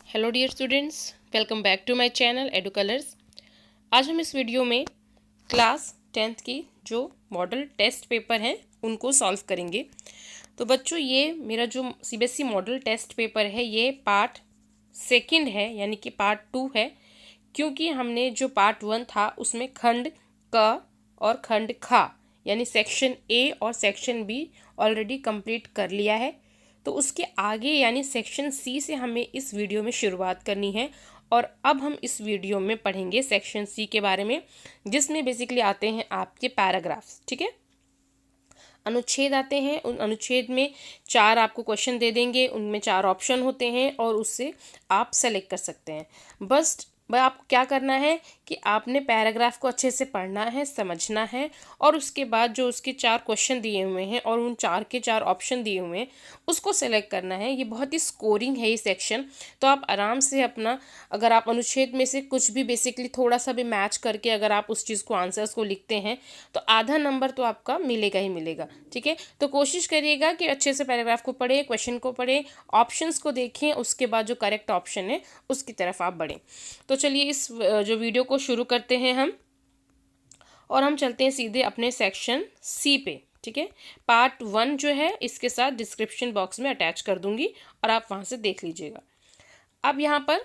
Hello dear students, welcome back to my channel Edu Colours. आज हम इस video में क्लास 10th की जो मॉडल टेस्ट पेपर हैं उनको सॉल्व करेंगे। तो बच्चों, ये मेरा जो सीबीएसई मॉडल टेस्ट पेपर है ये पार्ट सेकंड है, यानी कि पार्ट 2 है। क्योंकि हमने जो पार्ट 1 था उसमें खंड क और खंड खा यानी सेक्शन ए और सेक्शन बी ऑलरेडी कंप्लीट कर लिया है। तो उसके आगे यानी सेक्शन सी से हमें इस वीडियो में शुरुआत करनी है। और अब हम इस वीडियो में पढ़ेंगे सेक्शन सी के बारे में, जिसमें बेसिकली आते हैं आपके पैराग्राफ्स। ठीक है, अनुच्छेद आते हैं। उन अनुच्छेद में 4 आपको क्वेश्चन दे देंगे, उनमें 4 ऑप्शन होते हैं और उससे आप सेलेक्ट कर सकते हैं। बस आपको क्या करना है कि आपने पैराग्राफ को अच्छे से पढ़ना है, समझना है, और उसके बाद जो उसके 4 क्वेश्चन दिए हुए हैं और उन 4 के 4 ऑप्शन दिए हुए हैं उसको सेलेक्ट करना है। ये बहुत ही स्कोरिंग है ये सेक्शन। तो आप आराम से अपना, अगर आप अनुच्छेद में से कुछ भी बेसिकली थोड़ा सा भी मैच करके अगर आप उस चीज़ को, आंसर्स को लिखते हैं तो आधा नंबर तो आपका मिलेगा ही मिलेगा। ठीक है, तो कोशिश करिएगा कि अच्छे से पैराग्राफ को पढ़ें, क्वेश्चन को पढ़ें, ऑप्शंस को देखें, उसके बाद जो करेक्ट ऑप्शन है उसकी तरफ आप बढ़ें। तो चलिए इस जो वीडियो को शुरू करते हैं हम, और हम चलते हैं सीधे अपने सेक्शन सी पे। ठीक है, पार्ट 1 जो है इसके साथ डिस्क्रिप्शन बॉक्स में अटैच कर दूंगी और आप वहाँ से देख लीजिएगा। अब यहाँ पर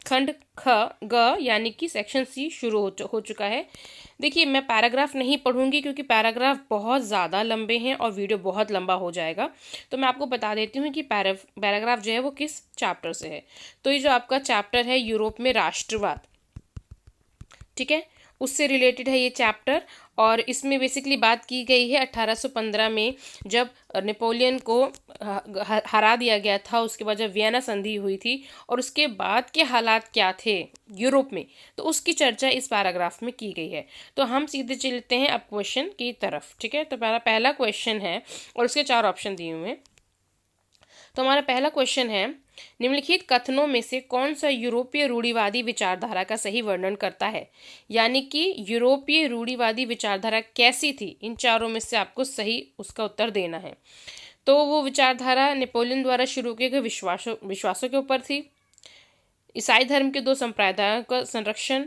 खंड ख ग यानी कि सेक्शन सी शुरू हो चुका है। देखिए, मैं पैराग्राफ नहीं पढ़ूंगी क्योंकि पैराग्राफ बहुत ज़्यादा लंबे हैं और वीडियो बहुत लंबा हो जाएगा। तो मैं आपको बता देती हूँ कि पैराग्राफ जो है वो किस चैप्टर से है। तो ये जो आपका चैप्टर है यूरोप में राष्ट्रवाद, ठीक है, उससे रिलेटेड है ये चैप्टर। और इसमें बेसिकली बात की गई है 1815 में, जब नेपोलियन को हरा दिया गया था। उसके बाद जब वियना संधि हुई थी और उसके बाद के हालात क्या थे यूरोप में, तो उसकी चर्चा इस पैराग्राफ में की गई है। तो हम सीधे चलते हैं अब क्वेश्चन की तरफ। ठीक है, तो पहला क्वेश्चन है और उसके 4 ऑप्शन दिए हुए हैं। तो हमारा पहला क्वेश्चन है, निम्नलिखित कथनों में से कौन सा यूरोपीय रूढ़िवादी विचारधारा का सही वर्णन करता है। यानी कि यूरोपीय रूढ़िवादी विचारधारा कैसी थी, इन चारों में से आपको सही उसका उत्तर देना है। तो वो विचारधारा नेपोलियन द्वारा शुरू किए गए विश्वासों के ऊपर थी, ईसाई धर्म के 2 संप्रदायों का संरक्षण,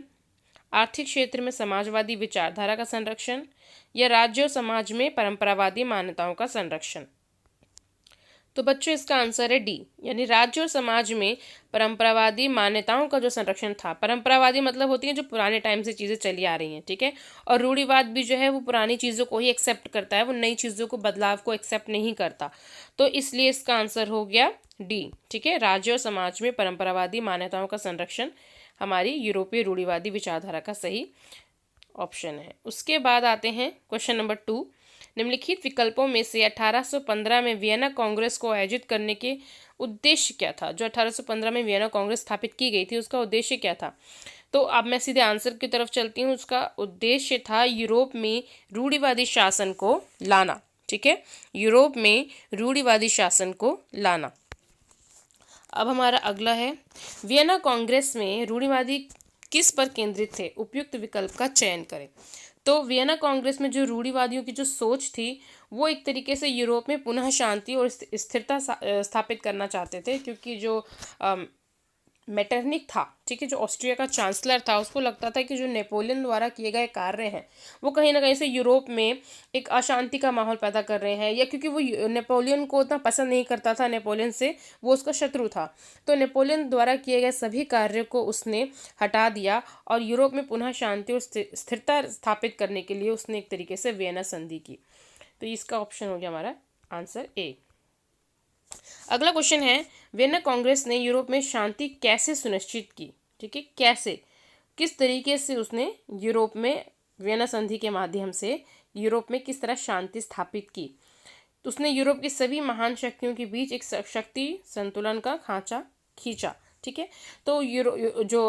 आर्थिक क्षेत्र में समाजवादी विचारधारा का संरक्षण, या राज्य और समाज में परंपरावादी मान्यताओं का संरक्षण। तो बच्चों, इसका आंसर है डी, यानी राज्य और समाज में परंपरावादी मान्यताओं का जो संरक्षण था। परंपरावादी मतलब होती है जो पुराने टाइम से चीज़ें चली आ रही हैं। ठीक है, और रूढ़िवाद भी जो है वो पुरानी चीज़ों को ही एक्सेप्ट करता है, वो नई चीज़ों को, बदलाव को एक्सेप्ट नहीं करता। तो इसलिए इसका आंसर हो गया डी। ठीक है, राज्य और समाज में परंपरावादी मान्यताओं का संरक्षण हमारी यूरोपीय रूढ़िवादी विचारधारा का सही ऑप्शन है। उसके बाद आते हैं क्वेश्चन नंबर 2, निम्नलिखित विकल्पों में से 1815 में वियना कांग्रेस को आयोजित करने के उद्देश्य क्या था। जो 1815 में वियना कांग्रेस स्थापित की गई थी उसका उद्देश्य क्या था। तो अब मैं सीधे आंसर की तरफ चलती हूँ। उसका उद्देश्य था यूरोप में रूढ़िवादी शासन को लाना। ठीक है, यूरोप में रूढ़िवादी शासन को लाना। अब हमारा अगला है, वियना कांग्रेस में रूढ़िवादी किस पर केंद्रित थे, उपयुक्त विकल्प का चयन करें। तो वियना कांग्रेस में जो रूढ़िवादियों की जो सोच थी वो एक तरीके से यूरोप में पुनः शांति और स्थिरता स्थापित करना चाहते थे। क्योंकि जो मेटरनिक था, ठीक है, जो ऑस्ट्रिया का चांसलर था, उसको लगता था कि जो नेपोलियन द्वारा किए गए कार्य हैं वो कहीं ना कहीं से यूरोप में एक अशांति का माहौल पैदा कर रहे हैं, या क्योंकि वो नेपोलियन को उतना पसंद नहीं करता था, नेपोलियन से वो उसका शत्रु था। तो नेपोलियन द्वारा किए गए सभी कार्यों को उसने हटा दिया और यूरोप में पुनः शांति और स्थिरता स्थापित करने के लिए उसने एक तरीके से वियना संधि की। तो इसका ऑप्शन हो गया हमारा आंसर ए। अगला क्वेश्चन है, वियना कांग्रेस ने यूरोप में शांति कैसे सुनिश्चित की। ठीक है, कैसे, किस तरीके से उसने यूरोप में वियना संधि के माध्यम से यूरोप में किस तरह शांति स्थापित की। तो उसने यूरोप की सभी महान शक्तियों के बीच एक शक्ति संतुलन का खांचा खींचा। ठीक है, तो जो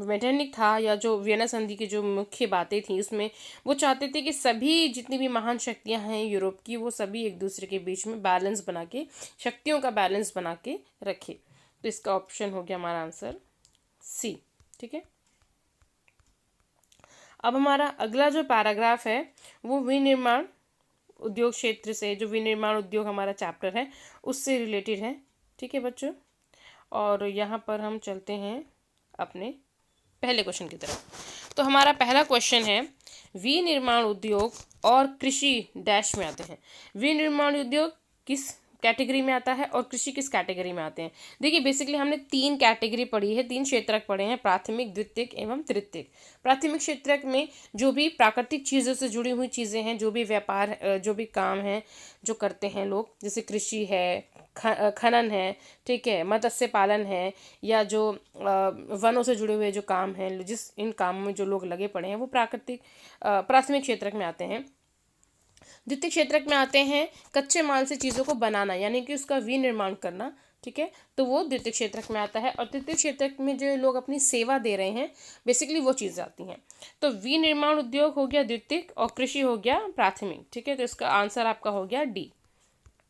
मेटरनिक था या जो वियना संधि की जो मुख्य बातें थी उसमें वो चाहते थे कि सभी जितनी भी महान शक्तियां हैं यूरोप की वो सभी एक दूसरे के बीच में बैलेंस बना के, शक्तियों का बैलेंस बना के रखे। तो इसका ऑप्शन हो गया हमारा आंसर सी। ठीक है, अब हमारा अगला जो पैराग्राफ है वो विनिर्माण उद्योग क्षेत्र से, जो विनिर्माण उद्योग हमारा चैप्टर है उससे रिलेटेड है। ठीक है बच्चों, और यहाँ पर हम चलते हैं अपने पहले क्वेश्चन की तरफ। तो हमारा पहला क्वेश्चन है, विनिर्माण उद्योग और कृषि डैश में आते हैं। विनिर्माण उद्योग किस कैटेगरी में आता है और कृषि किस कैटेगरी में आते हैं। देखिए बेसिकली हमने 3 कैटेगरी पढ़ी है, 3 क्षेत्रक पढ़े हैं, प्राथमिक, द्वितीयक एवं तृतीयक। प्राथमिक क्षेत्रक में जो भी प्राकृतिक चीज़ों से जुड़ी हुई चीज़ें हैं, जो भी व्यापार, जो भी काम है जो करते हैं लोग, जैसे कृषि है, खनन है, ठीक है, मत्स्य पालन है, या जो वनों से जुड़े हुए जो काम हैं, जिस इन कामों में जो लोग लगे पड़े हैं, वो प्राथमिक क्षेत्रक में आते हैं। द्वितीय क्षेत्रक में आते हैं कच्चे माल से चीज़ों को बनाना, यानी कि उसका विनिर्माण करना, ठीक है, तो वो द्वितीय क्षेत्रक में आता है। और तृतीय क्षेत्रक में जो लोग अपनी सेवा दे रहे हैं, बेसिकली वो चीज़ें आती हैं। तो विनिर्माण उद्योग हो गया द्वितीय और कृषि हो गया प्राथमिक, ठीक है, तो इसका आंसर आपका हो गया डी।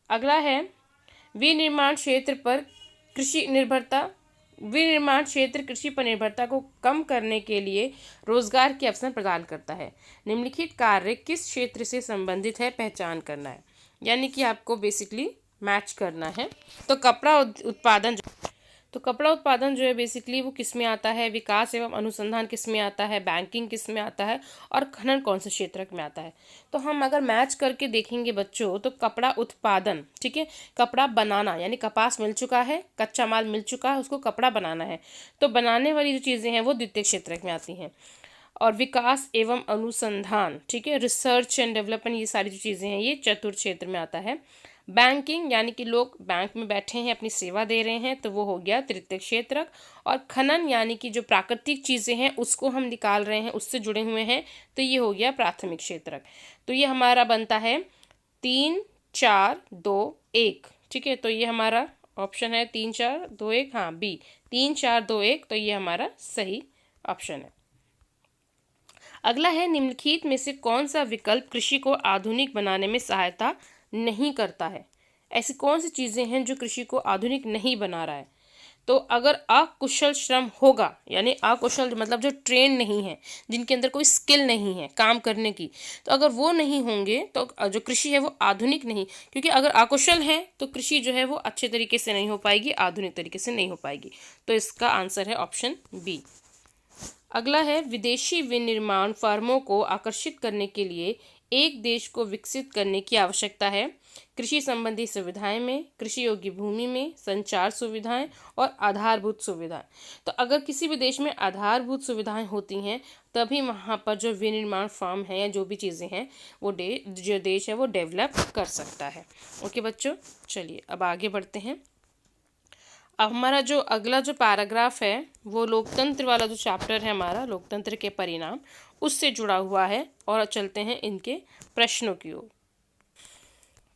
अगला है, विनिर्माण क्षेत्र पर कृषि निर्भरता। विनिर्माण क्षेत्र कृषि पर निर्भरता को कम करने के लिए रोजगार के अवसर प्रदान करता है। निम्नलिखित कार्य किस क्षेत्र से संबंधित है, पहचान करना है, यानी कि आपको बेसिकली मैच करना है। तो कपड़ा उत्पादन जो है बेसिकली वो किस में आता है, विकास एवं अनुसंधान किस में आता है, बैंकिंग किस में आता है, और खनन कौन से क्षेत्र में आता है। तो हम अगर मैच करके देखेंगे बच्चों, तो कपड़ा उत्पादन, ठीक है, कपड़ा बनाना, यानी कपास मिल चुका है, कच्चा माल मिल चुका है, उसको कपड़ा बनाना है, तो बनाने वाली जो चीज़ें हैं वो द्वितीय क्षेत्र में आती हैं। और विकास एवं अनुसंधान, ठीक है, रिसर्च एंड डेवलपमेंट, ये सारी जो चीज़ें हैं ये चतुर्थ क्षेत्र में आता है। बैंकिंग, यानी कि लोग बैंक में बैठे हैं, अपनी सेवा दे रहे हैं, तो वो हो गया तृतीय क्षेत्रक। और खनन, यानी कि जो प्राकृतिक चीज़ें हैं उसको हम निकाल रहे हैं, उससे जुड़े हुए हैं, तो ये हो गया प्राथमिक क्षेत्रक। तो ये हमारा बनता है 3 4 2 1, ठीक है, तो ये हमारा ऑप्शन है 3 4 2 1, हाँ बी, 3 4 2 1, तो ये हमारा सही ऑप्शन है। अगला है, निम्नलिखित में से कौन सा विकल्प कृषि को आधुनिक बनाने में सहायता नहीं करता है। ऐसी कौन सी चीज़ें हैं जो कृषि को आधुनिक नहीं बना रहा है। तो अगर अकुशल श्रम होगा, यानी अकुशल मतलब जो ट्रेन नहीं है, जिनके अंदर कोई स्किल नहीं है काम करने की, तो अगर वो नहीं होंगे तो जो कृषि है वो आधुनिक नहीं, क्योंकि अगर अकुशल है तो कृषि जो है वो अच्छे तरीके से नहीं हो पाएगी, आधुनिक तरीके से नहीं हो पाएगी। तो इसका आंसर है ऑप्शन बी। अगला है, विदेशी विनिर्माण फर्मों को आकर्षित करने के लिए एक देश को विकसित करने की आवश्यकता है। कृषि संबंधी सुविधाएं में, कृषि योग्य भूमि में, संचार सुविधाएं और आधारभूत सुविधाएं। तो अगर किसी भी देश में आधारभूत सुविधाएं होती हैं तभी वहाँ पर जो विनिर्माण फर्म है या जो भी चीज़ें हैं वो जो देश है वो डेवलप कर सकता है। ओके बच्चों, चलिए अब आगे बढ़ते हैं। अब हमारा जो अगला जो पैराग्राफ है वो लोकतंत्र वाला जो चैप्टर है हमारा, लोकतंत्र के परिणाम, उससे जुड़ा हुआ है। और चलते हैं इनके प्रश्नों की ओर।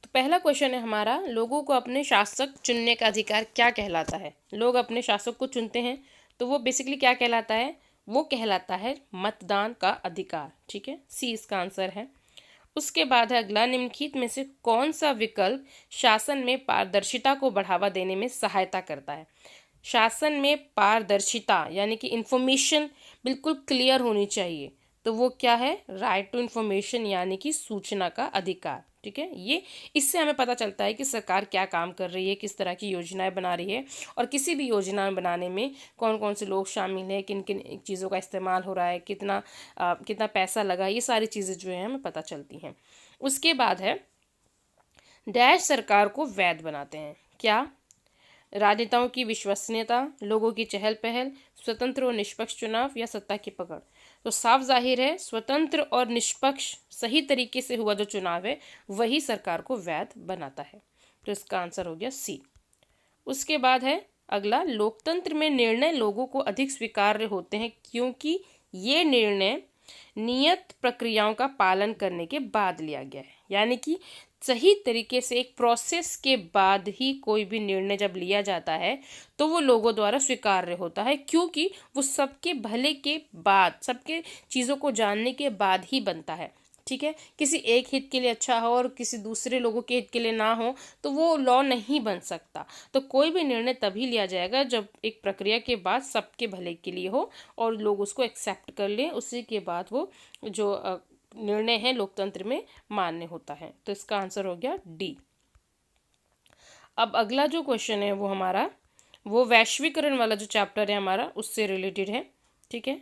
तो पहला क्वेश्चन है हमारा, लोगों को अपने शासक चुनने का अधिकार क्या कहलाता है। लोग अपने शासक को चुनते हैं तो वो बेसिकली क्या कहलाता है, वो कहलाता है मतदान का अधिकार, ठीक है, सी इसका आंसर है। उसके बाद है अगला, निम्नलिखित में से कौन सा विकल्प शासन में पारदर्शिता को बढ़ावा देने में सहायता करता है। शासन में पारदर्शिता यानी कि इंफॉर्मेशन बिल्कुल क्लियर होनी चाहिए, तो वो क्या है, राइट टू इंफॉर्मेशन यानी कि सूचना का अधिकार, ठीक है। ये इससे हमें पता चलता है कि सरकार क्या काम कर रही है, किस तरह की योजनाएं बना रही है, और किसी भी योजना बनाने में कौन कौन से लोग शामिल हैं, किन किन चीज़ों का इस्तेमाल हो रहा है, कितना पैसा लगा, ये सारी चीज़ें जो है हमें पता चलती हैं। उसके बाद है, डैश सरकार को वैध बनाते हैं। क्या, राजनेताओं की विश्वसनीयता, लोगों की चहल पहल, स्वतंत्र और निष्पक्ष चुनाव, या सत्ता की पकड़। तो साफ जाहिर है स्वतंत्र और निष्पक्ष सही तरीके से हुआ जो चुनाव है वही सरकार को वैध बनाता है। तो इसका आंसर हो गया सी। उसके बाद है अगला, लोकतंत्र में निर्णय लोगों को अधिक स्वीकार्य होते हैं क्योंकि ये निर्णय नियत प्रक्रियाओं का पालन करने के बाद लिया गया है। यानी कि सही तरीके से एक प्रोसेस के बाद ही कोई भी निर्णय जब लिया जाता है तो वो लोगों द्वारा स्वीकार्य होता है, क्योंकि वो सबके भले के बाद, सबके चीज़ों को जानने के बाद ही बनता है, ठीक है। किसी एक हित के लिए अच्छा हो और किसी दूसरे लोगों के हित के लिए ना हो तो वो लॉ नहीं बन सकता। तो कोई भी निर्णय तभी लिया जाएगा जब एक प्रक्रिया के बाद सबके भले के लिए हो और लोग उसको एक्सेप्ट कर लें, उसी के बाद वो जो निर्णय है लोकतंत्र में मान्य होता है। तो इसका आंसर हो गया डी। अब अगला जो क्वेश्चन है वो हमारा, वो वैश्वीकरण वाला जो चैप्टर है हमारा उससे रिलेटेड है, ठीक है,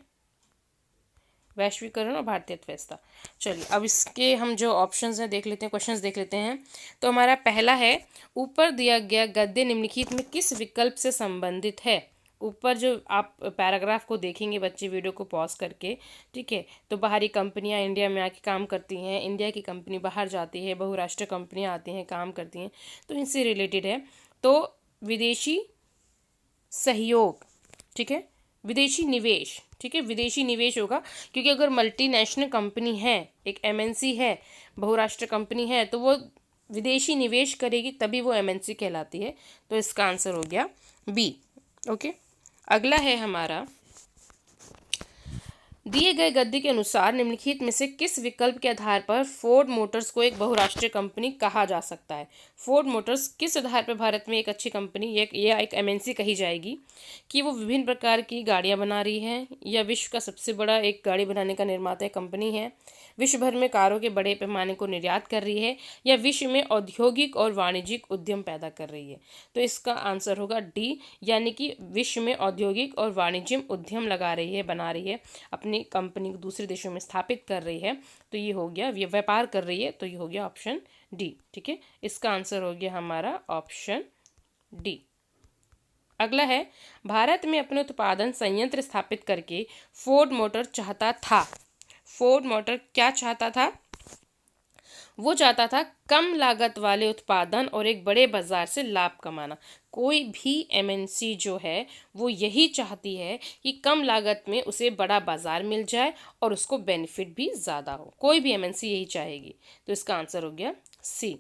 वैश्वीकरण और भारतीय अर्थव्यवस्था। चलिए अब इसके हम जो ऑप्शंस हैं देख लेते हैं, क्वेश्चंस देख लेते हैं। तो हमारा पहला है, ऊपर दिया गया गद्य निम्नलिखित में किस विकल्प से संबंधित है। ऊपर जो आप पैराग्राफ को देखेंगे बच्चे वीडियो को पॉज करके, ठीक है, तो बाहरी कंपनियां इंडिया में आके काम करती हैं, इंडिया की कंपनी बाहर जाती है, बहुराष्ट्रीय कंपनियां आती हैं काम करती हैं, तो इनसे रिलेटेड है। तो विदेशी सहयोग, ठीक है, विदेशी निवेश, ठीक है, विदेशी निवेश होगा, क्योंकि अगर मल्टीनेशनल कंपनी है, एक एमएनसी है, बहुराष्ट्रीय कंपनी है, तो वो विदेशी निवेश करेगी तभी वो एमएनसी कहलाती है। तो इसका आंसर हो गया बी। ओके, अगला है हमारा, दिए गए गद्य के अनुसार निम्नलिखित में से किस विकल्प के आधार पर फोर्ड मोटर्स को एक बहुराष्ट्रीय कंपनी कहा जा सकता है। फोर्ड मोटर्स किस आधार पर भारत में एक अच्छी कंपनी या एक एमएनसी कही जाएगी, कि वो विभिन्न प्रकार की गाड़ियां बना रही है, या विश्व का सबसे बड़ा एक गाड़ी बनाने का निर्माता कंपनी है, विश्व भर में कारों के बड़े पैमाने को निर्यात कर रही है, या विश्व में औद्योगिक और वाणिज्यिक उद्यम पैदा कर रही है। तो इसका आंसर होगा डी, यानी कि विश्व में औद्योगिक और वाणिज्यिक उद्यम लगा रही है, बना रही है, अपनी कंपनी को दूसरे देशों में स्थापित कर रही है। तो ये हो गया, व्यापार कर रही है, तो ये हो गया ऑप्शन डी, ठीक है, इसका आंसर हो गया हमारा ऑप्शन डी। अगला है, भारत में अपने उत्पादन संयंत्र स्थापित करके फोर्ड मोटर चाहता था। फोर्ड मोटर क्या चाहता था, वो चाहता था कम लागत वाले उत्पादन और एक बड़े बाजार से लाभ कमाना। कोई भी एमएनसी जो है वो यही चाहती है कि कम लागत में उसे बड़ा बाजार मिल जाए और उसको बेनिफिट भी ज़्यादा हो, कोई भी एमएनसी यही चाहेगी। तो इसका आंसर हो गया सी।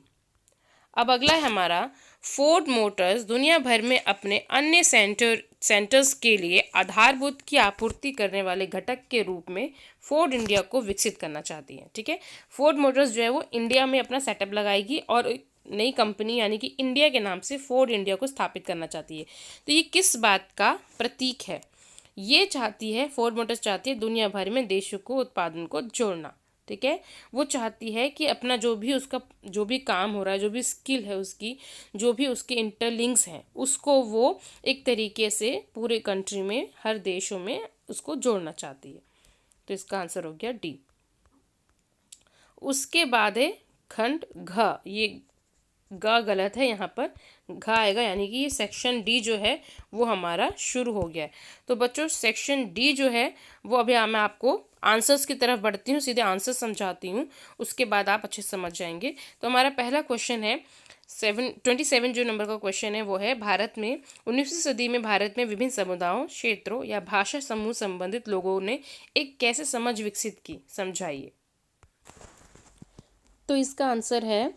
अब अगला है हमारा, फोर्ड मोटर्स दुनिया भर में अपने अन्य सेंटर्स के लिए आधारभूत की आपूर्ति करने वाले घटक के रूप में फोर्ड इंडिया को विकसित करना चाहती है, ठीक है। फोर्ड मोटर्स जो है वो इंडिया में अपना सेटअप लगाएगी और नई कंपनी यानी कि इंडिया के नाम से फोर्ड इंडिया को स्थापित करना चाहती है। तो ये किस बात का प्रतीक है, ये चाहती है, फोर्ड मोटर्स चाहती है दुनिया भर में देशों को उत्पादन को जोड़ना, ठीक है। वो चाहती है कि अपना जो भी उसका जो भी काम हो रहा है, जो भी स्किल है उसकी, जो भी उसके इंटरलिंक्स हैं, उसको वो एक तरीके से पूरे कंट्री में हर देशों में उसको जोड़ना चाहती है। तो इसका आंसर हो गया डी। उसके बाद है खंड घ, ये ग गलत है, यहाँ पर घ आएगा, यानी कि ये सेक्शन डी जो है वो हमारा शुरू हो गया है। तो बच्चों सेक्शन डी जो है वो अभी मैं आपको आंसर्स की तरफ बढ़ती हूँ, सीधे आंसर समझाती हूँ, उसके बाद आप अच्छे समझ जाएंगे। तो हमारा पहला क्वेश्चन है 27 जो नंबर का क्वेश्चन है वो है, भारत में 19वीं सदी में भारत में विभिन्न समुदायों, क्षेत्रों या भाषा समूह संबंधित लोगों ने एक कैसे समझ विकसित की, समझाइए। तो इसका आंसर है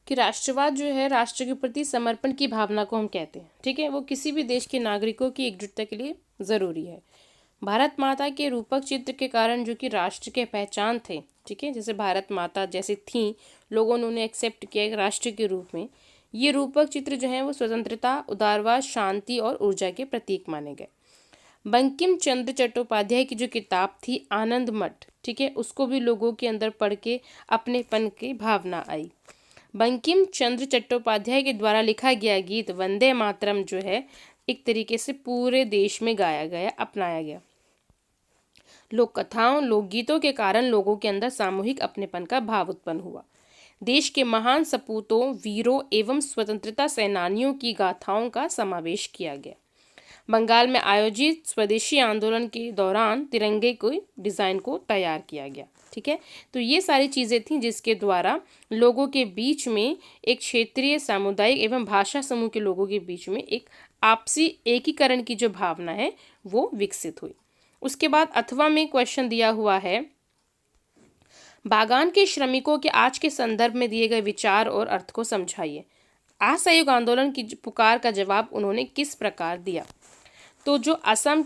कि राष्ट्रवाद जो है राष्ट्र के प्रति समर्पण की भावना को हम कहते हैं, ठीक है। वो किसी भी देश के नागरिकों की एकजुटता के लिए ज़रूरी है। भारत माता के रूपक चित्र के कारण जो कि राष्ट्र के पहचान थे, ठीक है, जैसे भारत माता जैसे थी, लोगों ने उन्हें एक्सेप्ट किया एक राष्ट्र के रूप में। ये रूपक चित्र जो है वो स्वतंत्रता, उदारवाद, शांति और ऊर्जा के प्रतीक माने गए। बंकिम चंद्र चट्टोपाध्याय की जो किताब थी आनंद मठ, ठीक है, उसको भी लोगों के अंदर पढ़ के अपनेपन की भावना आई। बंकिम चंद्र चट्टोपाध्याय के द्वारा लिखा गया गीत वंदे मातरम जो है एक तरीके से पूरे देश में गाया गया, अपनाया गया। लोक कथाओं, लोकगीतों के कारण लोगों के अंदर सामूहिक अपनेपन का भाव उत्पन्न हुआ। देश के महान सपूतों, वीरों एवं स्वतंत्रता सेनानियों की गाथाओं का समावेश किया गया। बंगाल में आयोजित स्वदेशी आंदोलन के दौरान तिरंगे को डिज़ाइन को तैयार किया गया, ठीक है। तो ये सारी चीज़ें थीं जिसके द्वारा लोगों के बीच में एक क्षेत्रीय, सामुदायिक एवं भाषा समूह के लोगों के बीच में एक आपसी एकीकरण की जो भावना है वो विकसित हुई। उसके बाद अथवा में क्वेश्चन दिया हुआ है, बागान के श्रमिकों के आज के संदर्भ में दिए गए विचार और अर्थ को समझाइए। असहयोग आंदोलन की पुकार का जवाब उन्होंने किस प्रकार दिया। तो जो असम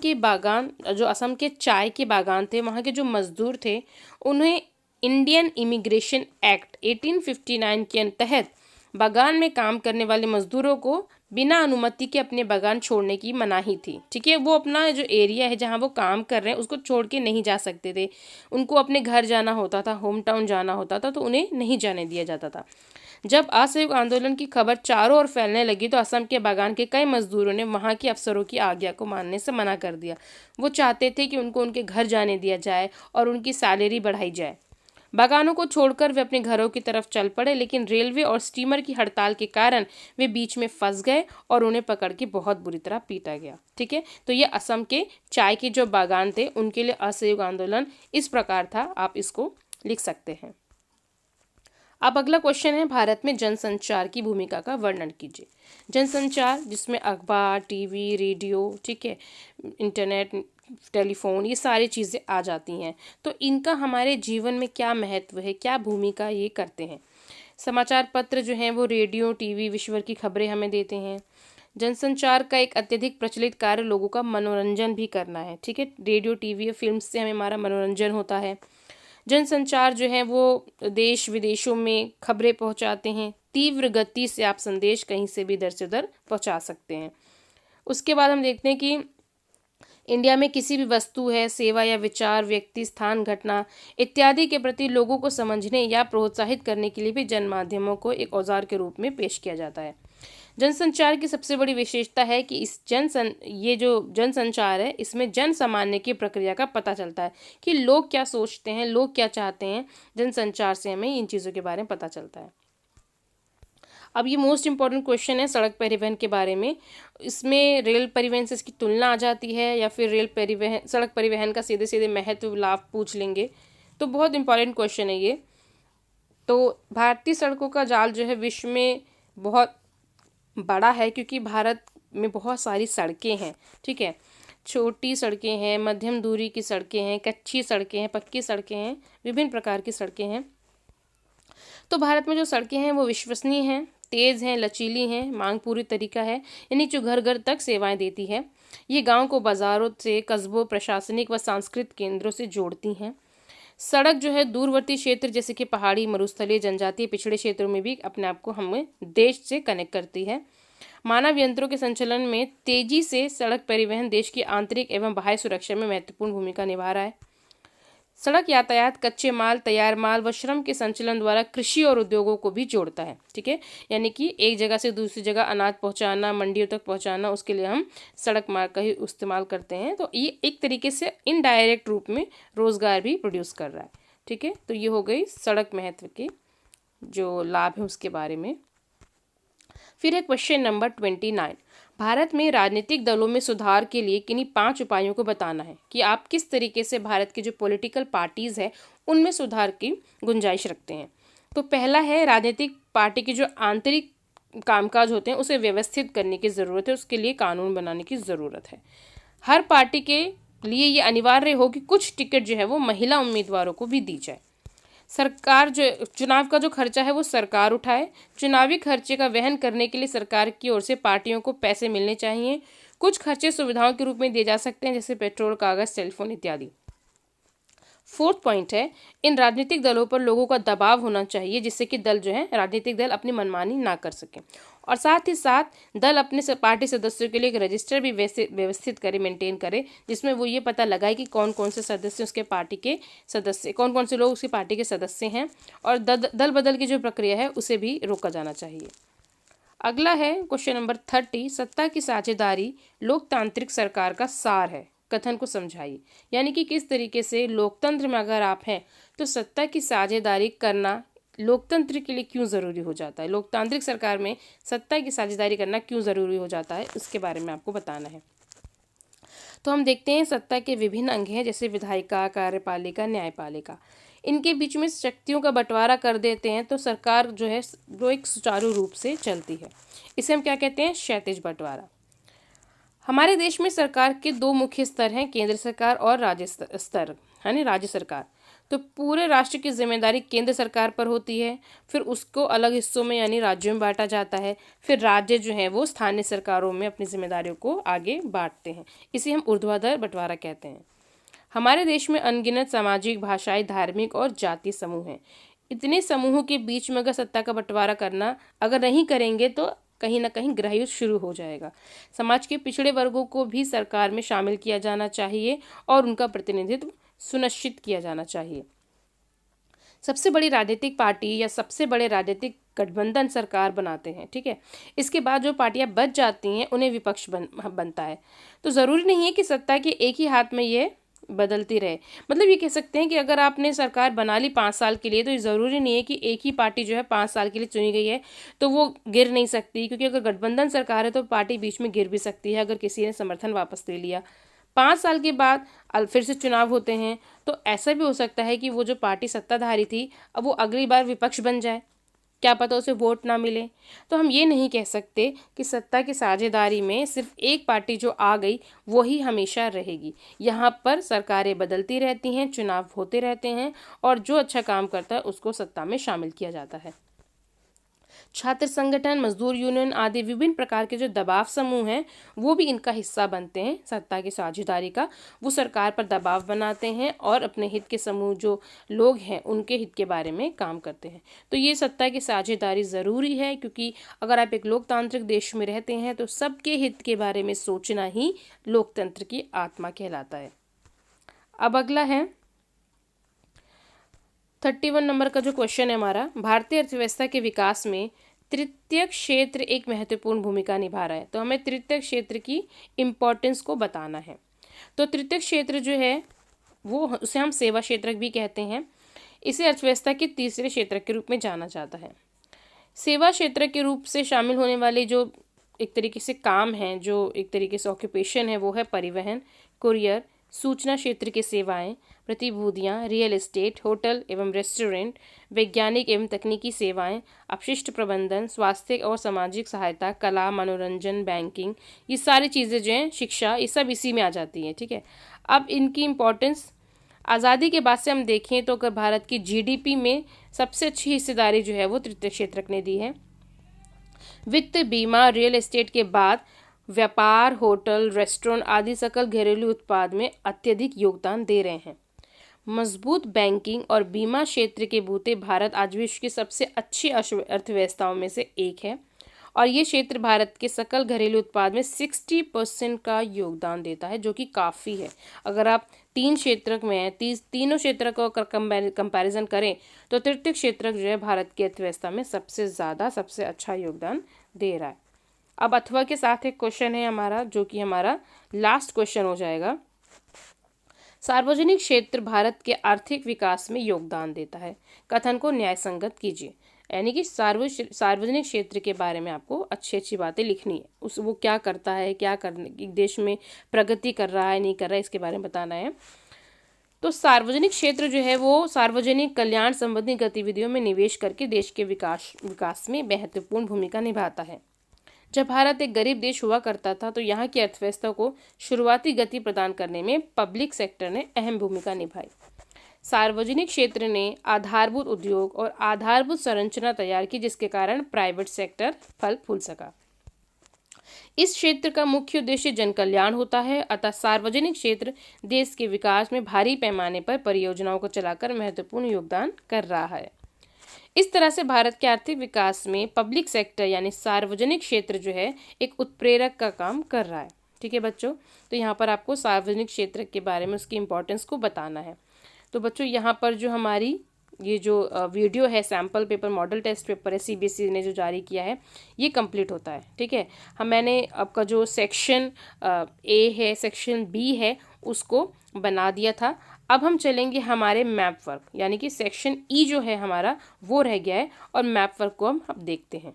के चाय के बागान थे, वहाँ के जो मजदूर थे, उन्हें इंडियन इमिग्रेशन एक्ट 1859 के तहत बागान में काम करने वाले मजदूरों को बिना अनुमति के अपने बागान छोड़ने की मनाही थी, ठीक है। वो अपना जो एरिया है जहाँ वो काम कर रहे हैं उसको छोड़ के नहीं जा सकते थे, उनको अपने घर जाना होता था, होम टाउन जाना होता था, तो उन्हें नहीं जाने दिया जाता था। जब असहयोग आंदोलन की खबर चारों ओर फैलने लगी तो असम के बागान के कई मजदूरों ने वहां के अफसरों की आज्ञा को मानने से मना कर दिया। वो चाहते थे कि उनको उनके घर जाने दिया जाए और उनकी सैलरी बढ़ाई जाए। बागानों को छोड़कर वे अपने घरों की तरफ चल पड़े, लेकिन रेलवे और स्टीमर की हड़ताल के कारण वे बीच में फंस गए और उन्हें पकड़ के बहुत बुरी तरह पीटा गया। ठीक है, तो ये असम के चाय के जो बागान थे उनके लिए असहयोग आंदोलन इस प्रकार था, आप इसको लिख सकते हैं। अब अगला क्वेश्चन है, भारत में जनसंचार की भूमिका का वर्णन कीजिए। जनसंचार जिसमें अखबार, टीवी, रेडियो, ठीक है, इंटरनेट, टेलीफोन, ये सारी चीज़ें आ जाती हैं। तो इनका हमारे जीवन में क्या महत्व है, क्या भूमिका ये करते हैं। समाचार पत्र जो हैं वो रेडियो, टीवी, विश्व भर की खबरें हमें देते हैं। जनसंचार का एक अत्यधिक प्रचलित कार्य लोगों का मनोरंजन भी करना है। ठीक है, रेडियो, टीवी और फिल्म से हमें हमारा मनोरंजन होता है। जनसंचार जो है वो देश विदेशों में खबरें पहुंचाते हैं। तीव्र गति से आप संदेश कहीं से भी इधर से उधर पहुंचा सकते हैं। उसके बाद हम देखते हैं कि इंडिया में किसी भी वस्तु है, सेवा या विचार, व्यक्ति, स्थान, घटना इत्यादि के प्रति लोगों को समझने या प्रोत्साहित करने के लिए भी जन माध्यमों को एक औजार के रूप में पेश किया जाता है। जनसंचार की सबसे बड़ी विशेषता है कि ये जो जनसंचार है इसमें जन सामान्य की प्रक्रिया का पता चलता है कि लोग क्या सोचते हैं, लोग क्या चाहते हैं। जनसंचार से हमें इन चीज़ों के बारे में पता चलता है। अब ये मोस्ट इम्पॉर्टेंट क्वेश्चन है सड़क परिवहन के बारे में। इसमें रेल परिवहन से इसकी तुलना आ जाती है या फिर सड़क परिवहन का सीधे सीधे महत्व, लाभ पूछ लेंगे। तो बहुत इंपॉर्टेंट क्वेश्चन है ये। तो भारतीय सड़कों का जाल जो है विश्व में बहुत बड़ा है, क्योंकि भारत में बहुत सारी सड़कें हैं। ठीक है, छोटी सड़कें हैं, मध्यम दूरी की सड़कें हैं, कच्ची सड़कें हैं, पक्की सड़कें हैं, विभिन्न प्रकार की सड़कें हैं। तो भारत में जो सड़कें हैं वो विश्वसनीय हैं, तेज़ हैं, लचीली हैं, मांग पूरी तरीका है, यानी जो घर घर तक सेवाएं देती है। ये गांव को बाजारों से, कस्बों, प्रशासनिक व सांस्कृतिक केंद्रों से जोड़ती हैं। सड़क जो है दूरवर्ती क्षेत्र जैसे कि पहाड़ी, मरुस्थलीय, जनजातीय, पिछड़े क्षेत्रों में भी अपने आप को हमें देश से कनेक्ट करती है। मानव यंत्रों के संचालन में तेजी से सड़क परिवहन देश की आंतरिक एवं बाह्य सुरक्षा में महत्वपूर्ण भूमिका निभा रहा है। सड़क यातायात कच्चे माल, तैयार माल व श्रम के संचलन द्वारा कृषि और उद्योगों को भी जोड़ता है। ठीक है, यानी कि एक जगह से दूसरी जगह अनाज पहुंचाना, मंडियों तक पहुंचाना, उसके लिए हम सड़क मार्ग का ही इस्तेमाल करते हैं। तो ये एक तरीके से इनडायरेक्ट रूप में रोजगार भी प्रोड्यूस कर रहा है। ठीक है, तो ये हो गई सड़क महत्व के जो लाभ है उसके बारे में। फिर है क्वेश्चन नंबर 29। भारत में राजनीतिक दलों में सुधार के लिए किन्हीं 5 उपायों को बताना है कि आप किस तरीके से भारत की जो पॉलिटिकल पार्टीज है उनमें सुधार की गुंजाइश रखते हैं। तो पहला है, राजनीतिक पार्टी के जो आंतरिक कामकाज होते हैं उसे व्यवस्थित करने की ज़रूरत है, उसके लिए कानून बनाने की ज़रूरत है। हर पार्टी के लिए ये अनिवार्य हो कि कुछ टिकट जो है वो महिला उम्मीदवारों को भी दी जाए। सरकार जो चुनाव का जो खर्चा है वो सरकार उठाए। चुनावी खर्चे का वहन करने के लिए सरकार की ओर से पार्टियों को पैसे मिलने चाहिए। कुछ खर्चे सुविधाओं के रूप में दिए जा सकते हैं, जैसे पेट्रोल, कागज, टेलीफोन इत्यादि। 4th पॉइंट है, इन राजनीतिक दलों पर लोगों का दबाव होना चाहिए जिससे कि दल जो है राजनीतिक दल अपनी मनमानी ना कर सके। और साथ ही साथ दल अपने पार्टी सदस्यों के लिए एक रजिस्टर भी व्यवस्थित करे, मेंटेन करे, जिसमें वो ये पता लगाए कि कौन कौन से सदस्य उसके पार्टी के सदस्य, कौन कौन से लोग उसकी पार्टी के सदस्य हैं। और दल बदल की जो प्रक्रिया है उसे भी रोका जाना चाहिए। अगला है क्वेश्चन नंबर 30। सत्ता की साझेदारी लोकतांत्रिक सरकार का सार है, कथन को समझाइए। यानी कि किस तरीके से लोकतंत्र में अगर आप हैं तो सत्ता की साझेदारी करना लोकतंत्र के लिए क्यों ज़रूरी हो जाता है, लोकतांत्रिक सरकार में सत्ता की साझेदारी करना क्यों ज़रूरी हो जाता है, उसके बारे में आपको बताना है। तो हम देखते हैं सत्ता के विभिन्न अंग हैं, जैसे विधायिका, कार्यपालिका, न्यायपालिका। इनके बीच में शक्तियों का बंटवारा कर देते हैं तो सरकार जो है वो एक सुचारू रूप से चलती है। इसे हम क्या कहते हैं, क्षैतिज बंटवारा। हमारे देश में सरकार के 2 मुख्य स्तर हैं, केंद्र सरकार और राज्य स्तर, यानी राज्य सरकार। तो पूरे राष्ट्र की जिम्मेदारी केंद्र सरकार पर होती है, फिर उसको अलग हिस्सों में यानी राज्यों में बांटा जाता है, फिर राज्य जो है वो स्थानीय सरकारों में अपनी जिम्मेदारियों को आगे बांटते हैं। इसे हम ऊर्ध्वाधर बंटवारा कहते हैं। हमारे देश में अनगिनत सामाजिक, भाषाई, धार्मिक और जाति समूह हैं। इतने समूहों के बीच में अगर सत्ता का बंटवारा करना अगर नहीं करेंगे तो कहीं ना कहीं गृहयुद्ध शुरू हो जाएगा। समाज के पिछड़े वर्गों को भी सरकार में शामिल किया जाना चाहिए और उनका प्रतिनिधित्व सुनिश्चित किया जाना चाहिए। सबसे बड़ी राजनीतिक पार्टी या सबसे बड़े राजनीतिक गठबंधन सरकार बनाते हैं, ठीक है। इसके बाद जो पार्टियां बच जाती हैं उन्हें विपक्ष बनता है। तो ज़रूरी नहीं है कि सत्ता के एक ही हाथ में ये बदलती रहे। मतलब ये कह सकते हैं कि अगर आपने सरकार बना ली 5 साल के लिए, तो ये ज़रूरी नहीं है कि एक ही पार्टी जो है 5 साल के लिए चुनी गई है तो वो गिर नहीं सकती, क्योंकि अगर गठबंधन सरकार है तो पार्टी बीच में गिर भी सकती है अगर किसी ने समर्थन वापस ले लिया। 5 साल के बाद फिर से चुनाव होते हैं, तो ऐसा भी हो सकता है कि वो जो पार्टी सत्ताधारी थी अब वो अगली बार विपक्ष बन जाए, क्या पता उसे वोट ना मिले। तो हम ये नहीं कह सकते कि सत्ता की साझेदारी में सिर्फ एक पार्टी जो आ गई वही हमेशा रहेगी। यहाँ पर सरकारें बदलती रहती हैं, चुनाव होते रहते हैं, और जो अच्छा काम करता है उसको सत्ता में शामिल किया जाता है। छात्र संगठन, मजदूर यूनियन आदि विभिन्न प्रकार के जो दबाव समूह हैं वो भी इनका हिस्सा बनते हैं सत्ता की साझेदारी का। वो सरकार पर दबाव बनाते हैं और अपने हित के समूह जो लोग हैं उनके हित के बारे में काम करते हैं। तो ये सत्ता की साझेदारी ज़रूरी है, क्योंकि अगर आप एक लोकतांत्रिक देश में रहते हैं तो सबके हित के बारे में सोचना ही लोकतंत्र की आत्मा कहलाता है। अब अगला है 31 नंबर का जो क्वेश्चन है हमारा, भारतीय अर्थव्यवस्था के विकास में तृतीय क्षेत्र एक महत्वपूर्ण भूमिका निभा रहा है। तो हमें तृतीय क्षेत्र की इम्पोर्टेंस को बताना है। तो तृतीय क्षेत्र जो है वो उसे हम सेवा क्षेत्र भी कहते हैं। इसे अर्थव्यवस्था के तीसरे क्षेत्र के रूप में जाना जाता है। सेवा क्षेत्र के रूप से शामिल होने वाले जो एक तरीके से काम हैं, जो एक तरीके से ऑक्यूपेशन है, वो है परिवहन, कुरियर, सूचना क्षेत्र की सेवाएं, प्रतिभूतियां, रियल एस्टेट, होटल एवं रेस्टोरेंट, वैज्ञानिक एवं तकनीकी सेवाएं, अपशिष्ट प्रबंधन, स्वास्थ्य और सामाजिक सहायता, कला, मनोरंजन, बैंकिंग, ये सारी चीज़ें जो हैं, शिक्षा, ये सब इसी में आ जाती हैं, ठीक है। अब इनकी इम्पोर्टेंस आज़ादी के बाद से हम देखें तो अगर भारत की जीडीपी में सबसे अच्छी हिस्सेदारी जो है वो तृतीय क्षेत्र ने दी है। वित्त, बीमा, रियल एस्टेट के बाद व्यापार, होटल, रेस्टोरेंट आदि सकल घरेलू उत्पाद में अत्यधिक योगदान दे रहे हैं। मजबूत बैंकिंग और बीमा क्षेत्र के बूते भारत आज विश्व की सबसे अच्छी अर्थव्यवस्थाओं में से एक है, और ये क्षेत्र भारत के सकल घरेलू उत्पाद में 60% का योगदान देता है, जो कि काफ़ी है। अगर आप तीन क्षेत्र में हैं, तीनों क्षेत्र को कंपैरिजन करें तो तृतीय क्षेत्र जो है भारत की अर्थव्यवस्था में सबसे ज़्यादा, सबसे अच्छा योगदान दे रहा है। अब अथवा के साथ एक क्वेश्चन है हमारा, जो कि हमारा लास्ट क्वेश्चन हो जाएगा। सार्वजनिक क्षेत्र भारत के आर्थिक विकास में योगदान देता है, कथन को न्याय संगत कीजिए। यानी कि सार्वजनिक क्षेत्र के बारे में आपको अच्छी अच्छी बातें लिखनी है, वो क्या करता है, क्या करने देश में प्रगति कर रहा है, नहीं कर रहा है, इसके बारे में बताना है। तो सार्वजनिक क्षेत्र जो है वो सार्वजनिक कल्याण संबंधी गतिविधियों में निवेश करके देश के विकास में महत्वपूर्ण भूमिका निभाता है। जब भारत एक गरीब देश हुआ करता था तो यहाँ की अर्थव्यवस्था को शुरुआती गति प्रदान करने में पब्लिक सेक्टर ने अहम भूमिका निभाई। सार्वजनिक क्षेत्र ने आधारभूत उद्योग और आधारभूत संरचना तैयार की, जिसके कारण प्राइवेट सेक्टर फल फूल सका। इस क्षेत्र का मुख्य उद्देश्य जन कल्याण होता है, अतः सार्वजनिक क्षेत्र देश के विकास में भारी पैमाने पर परियोजनाओं को चलाकर महत्वपूर्ण योगदान कर रहा है। इस तरह से भारत के आर्थिक विकास में पब्लिक सेक्टर यानी सार्वजनिक क्षेत्र जो है एक उत्प्रेरक का काम कर रहा है। ठीक है बच्चों, तो यहाँ पर आपको सार्वजनिक क्षेत्र के बारे में उसकी इम्पोर्टेंस को बताना है। तो बच्चों यहाँ पर जो हमारी ये जो वीडियो है, sample paper model test paper है, सीबीएसई ने जो जारी किया है, ये कंप्लीट होता है। ठीक है, मैंने आपका जो सेक्शन ए है, सेक्शन बी है, उसको बना दिया था। अब हम चलेंगे हमारे मैप वर्क, यानी कि सेक्शन ई जो है हमारा वो रह गया है, और मैप वर्क को हम अब देखते हैं।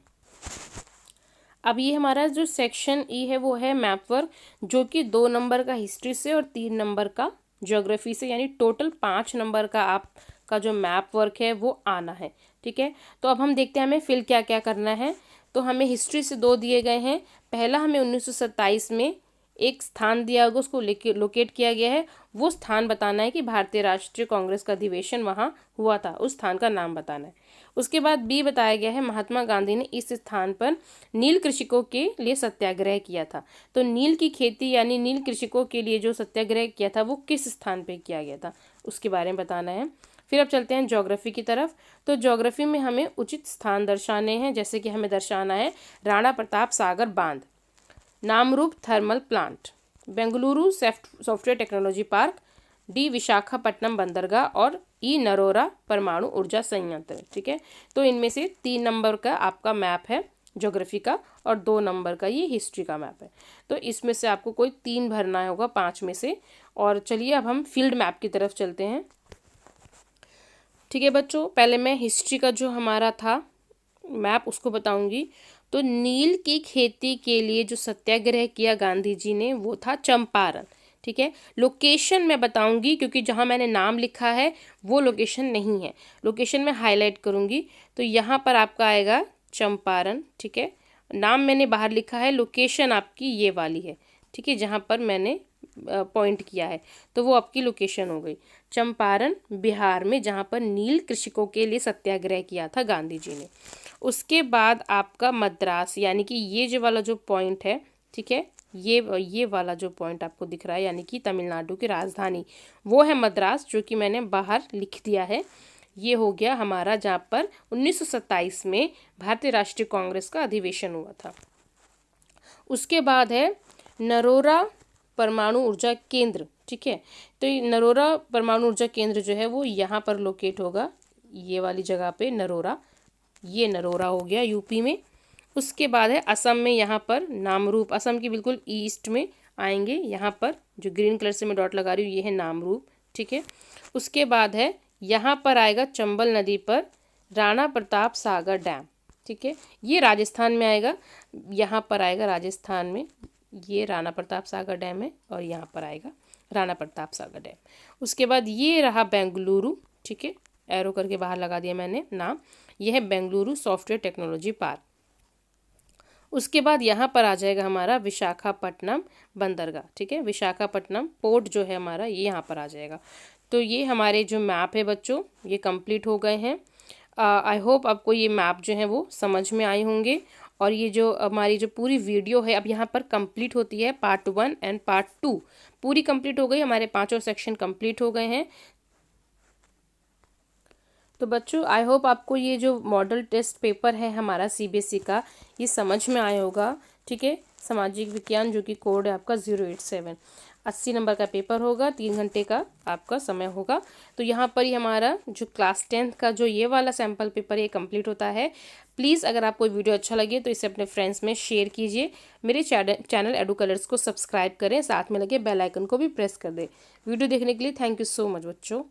अब ये हमारा जो सेक्शन ई है वो है मैप वर्क, जो कि 2 नंबर का हिस्ट्री से और 3 नंबर का ज्योग्राफी से, यानी टोटल 5 नंबर का आपका जो मैप वर्क है वो आना है। ठीक है, तो अब हम देखते हैं हमें फिल क्या क्या करना है। तो हमें हिस्ट्री से 2 दिए गए हैं। पहला हमें 1927 में एक स्थान दिया होगा, उसको लोकेट किया गया है, वो स्थान बताना है कि भारतीय राष्ट्रीय कांग्रेस का अधिवेशन वहाँ हुआ था, उस स्थान का नाम बताना है। उसके बाद बी बताया गया है महात्मा गांधी ने इस स्थान पर नील कृषकों के लिए सत्याग्रह किया था। तो नील की खेती यानी नील कृषकों के लिए जो सत्याग्रह किया था वो किस स्थान पर किया गया था, उसके बारे में बताना है। फिर अब चलते हैं ज्योग्राफी की तरफ। तो ज्योग्राफी में हमें उचित स्थान दर्शाने हैं, जैसे कि हमें दर्शाना है राणा प्रताप सागर बांध, Namrup thermal plant, Bengaluru software technology park, D Visakhapatnam बंदरगाह और ई नरोरा परमाणु ऊर्जा संयंत्र। ठीक है, तो इनमें से 3 नंबर का आपका मैप है ज्योग्राफी का और 2 नंबर का ये हिस्ट्री का मैप है। तो इसमें से आपको कोई 3 भरना होगा 5 में से। और चलिए अब हम फील्ड मैप की तरफ चलते हैं। ठीक है बच्चों, पहले मैं हिस्ट्री का जो हमारा था मैप उसको बताऊंगी। तो नील की खेती के लिए जो सत्याग्रह किया गांधी जी ने वो था चंपारण। ठीक है, लोकेशन मैं बताऊंगी क्योंकि जहां मैंने नाम लिखा है वो लोकेशन नहीं है, लोकेशन मैं हाईलाइट करूंगी। तो यहाँ पर आपका आएगा चंपारण। ठीक है, नाम मैंने बाहर लिखा है, लोकेशन आपकी ये वाली है। ठीक है, जहाँ पर मैंने पॉइंट किया है तो वो आपकी लोकेशन हो गई चंपारण बिहार में, जहाँ पर नील कृषकों के लिए सत्याग्रह किया था गांधी जी ने। उसके बाद आपका मद्रास, यानी कि ये जो वाला जो पॉइंट है, ठीक है, ये वाला जो पॉइंट आपको दिख रहा है यानी कि तमिलनाडु की राजधानी वो है मद्रास, जो कि मैंने बाहर लिख दिया है। ये हो गया हमारा जहाँ पर 1927 में भारतीय राष्ट्रीय कांग्रेस का अधिवेशन हुआ था। उसके बाद है नरोरा परमाणु ऊर्जा केंद्र। ठीक है, तो ये नरोरा परमाणु ऊर्जा केंद्र जो है वो यहाँ पर लोकेट होगा, ये वाली जगह पे नरोरा, ये नरोरा हो गया यूपी में। उसके बाद है असम में, यहाँ पर नामरूप, असम की बिल्कुल ईस्ट में आएंगे, यहाँ पर जो ग्रीन कलर से मैं डॉट लगा रही हूँ ये है नामरूप। ठीक है, उसके बाद है यहाँ पर आएगा चंबल नदी पर राणा प्रताप सागर डैम। ठीक है, ये राजस्थान में आएगा, यहाँ पर आएगा राजस्थान में, ये राणा प्रताप सागर डैम है और यहाँ पर आएगा राणा प्रताप सागर डैम। उसके बाद ये रहा बेंगलुरु। ठीक है, एरो करके बाहर लगा दिया मैंने नाम, यह है बेंगलुरु सॉफ्टवेयर टेक्नोलॉजी पार्क। उसके बाद यहाँ पर आ जाएगा हमारा विशाखापट्टनम बंदरगाह। ठीक है, विशाखापट्टनम पोर्ट जो है हमारा ये यहाँ पर आ जाएगा। तो ये हमारे जो मैप है बच्चों ये कंप्लीट हो गए हैं। आई होप आपको ये मैप जो है वो समझ में आए होंगे। और ये जो हमारी जो पूरी वीडियो है अब यहाँ पर कंप्लीट होती है, पार्ट 1 एंड पार्ट 2 पूरी कंप्लीट हो गई, हमारे 5 सेक्शन कंप्लीट हो गए हैं। तो बच्चों आई होप आपको ये जो मॉडल टेस्ट पेपर है हमारा सीबीएसई का ये समझ में आया होगा। ठीक है, सामाजिक विज्ञान जो कि कोड है आपका 087, 80 नंबर का पेपर होगा, 3 घंटे का आपका समय होगा। तो यहाँ पर ही हमारा जो क्लास 10th का जो ये वाला सैम्पल पेपर ये कंप्लीट होता है। प्लीज़ अगर आपको वीडियो अच्छा लगे तो इसे अपने फ्रेंड्स में शेयर कीजिए, मेरे चैनल एडू कलर्स को सब्सक्राइब करें, साथ में लगे बेल आइकन को भी प्रेस कर दें। वीडियो देखने के लिए थैंक यू सो मच बच्चों।